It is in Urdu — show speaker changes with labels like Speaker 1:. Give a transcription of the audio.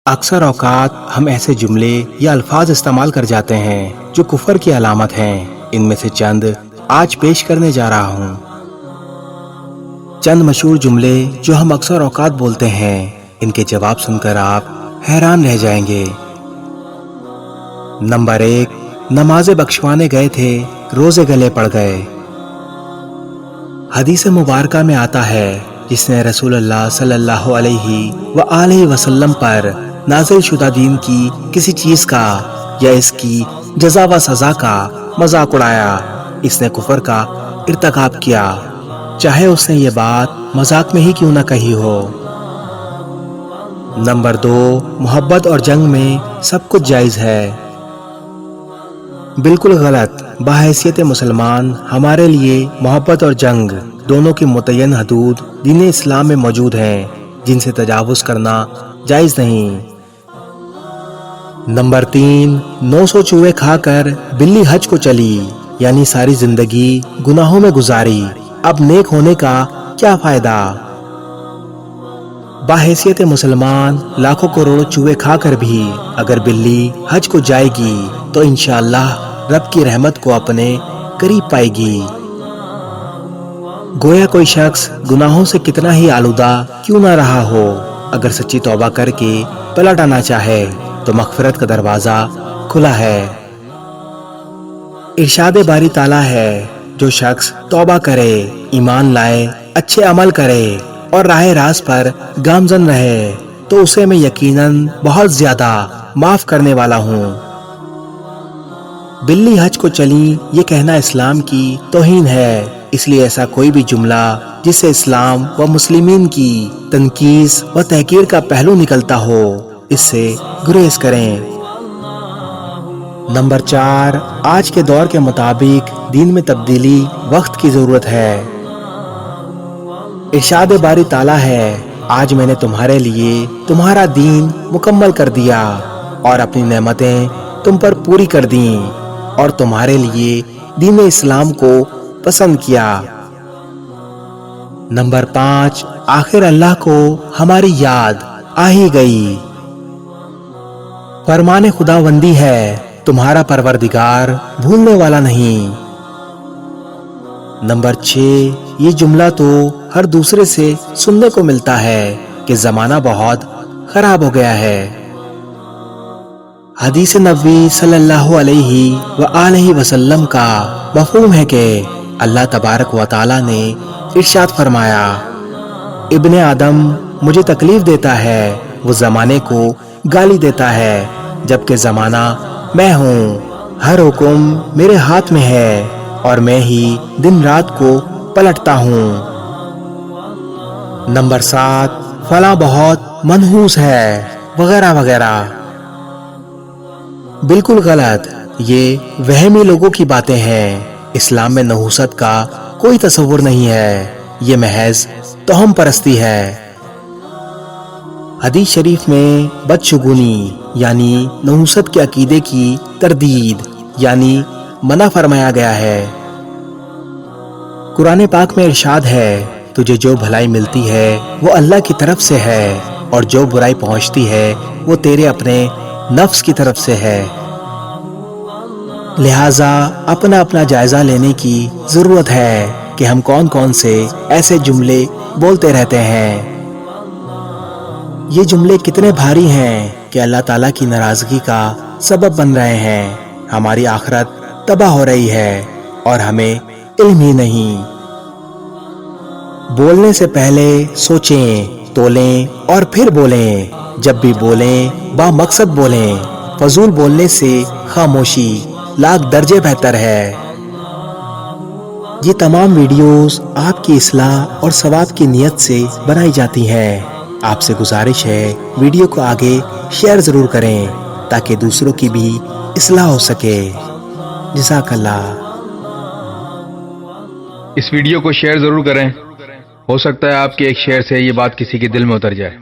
Speaker 1: اکثر اوقات ہم ایسے جملے یا الفاظ استعمال کر جاتے ہیں جو کفر کی علامت ہیں۔ ان میں سے چند آج پیش کرنے جا رہا ہوں۔ چند مشہور جملے جو ہم اکثر اوقات بولتے ہیں، ان کے جواب سن کر آپ حیران رہ جائیں گے۔ نمبر 1، نمازیں بخشوانے گئے تھے، روزے گلے پڑ گئے۔ حدیث مبارکہ میں آتا ہے، جس نے رسول اللہ صلی اللہ علیہ وآلہ وسلم پر نازل شدہ دین کی کسی چیز کا یا اس کی جزا و سزا کا مذاق اڑایا، اس نے کفر کا ارتکاب کیا، چاہے اس نے یہ بات مذاق میں ہی کیوں نہ کہی ہو۔ نمبر 2، محبت اور جنگ میں سب کچھ جائز ہے۔ بالکل غلط۔ بحیثیت مسلمان ہمارے لیے محبت اور جنگ دونوں کی متعین حدود دین اسلام میں موجود ہیں، جن سے تجاوز کرنا جائز نہیں۔ نمبر 3، 900 چوہے کھا کر بلی حج کو چلی، یعنی ساری زندگی گناہوں میں گزاری، اب نیک ہونے کا کیا فائدہ؟ بحیثیت مسلمان لاکھوں کروڑوں چوہے کھا کر بھی اگر بلی حج کو جائے گی تو انشاءاللہ رب کی رحمت کو اپنے قریب پائے گی۔ گویا کوئی شخص گناہوں سے کتنا ہی آلودہ کیوں نہ رہا ہو، اگر سچی توبہ کر کے پلٹ آنا چاہے تو مغفرت کا دروازہ کھلا ہے۔ ارشاد باری تعالیٰ ہے، جو شخص توبہ کرے، ایمان لائے، اچھے عمل کرے اور راہ راست پر گامزن رہے تو اسے میں یقیناً بہت زیادہ معاف کرنے والا ہوں۔ بلی حج کو چلی، یہ کہنا اسلام کی توہین ہے، اس لیے ایسا کوئی بھی جملہ جس سے اسلام و مسلمین کی تنقیص و تحقیر کا پہلو نکلتا ہو، اس سے گریز کریں۔ نمبر 4، آج کے دور کے مطابق دین میں تبدیلی وقت کی ضرورت ہے۔ ارشاد باری تعالیٰ ہے، آج میں نے تمہارے لیے تمہارا دین مکمل کر دیا اور اپنی نعمتیں تم پر پوری کر دیں اور تمہارے لیے دین اسلام کو پسند کیا۔ نمبر 5، آخر اللہ کو ہماری یاد آ ہی گئی۔ فرمان خداوندی ہے، تمہارا پروردگار بھولنے والا نہیں۔ نمبر 6، یہ جملہ تو ہر دوسرے سے سننے کو ملتا ہے کہ زمانہ بہت خراب ہو گیا ہے۔ حدیث نبوی صلی اللہ علیہ وآلہ وسلم کا مفہوم ہے کہ اللہ تبارک و تعالیٰ نے ارشاد فرمایا، ابن آدم مجھے تکلیف دیتا ہے، وہ زمانے کو گالی دیتا ہے، جبکہ زمانہ میں ہوں، ہر حکم میرے ہاتھ میں ہے اور میں ہی دن رات کو پلٹتا ہوں۔ نمبر 7، فلاں بہت منحوس ہے، وغیرہ وغیرہ۔ بالکل غلط، یہ وہمی لوگوں کی باتیں ہیں۔ اسلام میں نحوست کا کوئی تصور نہیں ہے، یہ محض توہم پرستی ہے۔ حدیث شریف میں بدشگونی یعنی نحوست کے عقیدے کی تردید یعنی منع فرمایا گیا ہے۔ قرآن پاک میں ارشاد ہے، تجھے جو بھلائی ملتی ہے وہ اللہ کی طرف سے ہے اور جو برائی پہنچتی ہے وہ تیرے اپنے نفس کی طرف سے ہے۔ لہٰذا اپنا اپنا جائزہ لینے کی ضرورت ہے کہ ہم کون کون سے ایسے جملے بولتے رہتے ہیں۔ یہ جملے کتنے بھاری ہیں کہ اللہ تعالیٰ کی ناراضگی کا سبب بن رہے ہیں، ہماری آخرت تباہ ہو رہی ہے اور ہمیں علم ہی نہیں۔ بولنے سے پہلے سوچیں، تولیں اور پھر بولیں۔ جب بھی بولیں با مقصد بولیں، فضول بولنے سے خاموشی لاکھ درجے بہتر ہے۔ یہ تمام ویڈیوز آپ کی اصلاح اور ثواب کی نیت سے بنائی جاتی ہیں۔ آپ سے گزارش ہے، ویڈیو کو آگے شیئر ضرور کریں تاکہ دوسروں کی بھی اصلاح ہو سکے۔ جزاک اللہ۔
Speaker 2: اس ویڈیو کو شیئر ضرور کریں، ہو سکتا ہے آپ کے ایک شیئر سے یہ بات کسی کے دل میں اتر جائے۔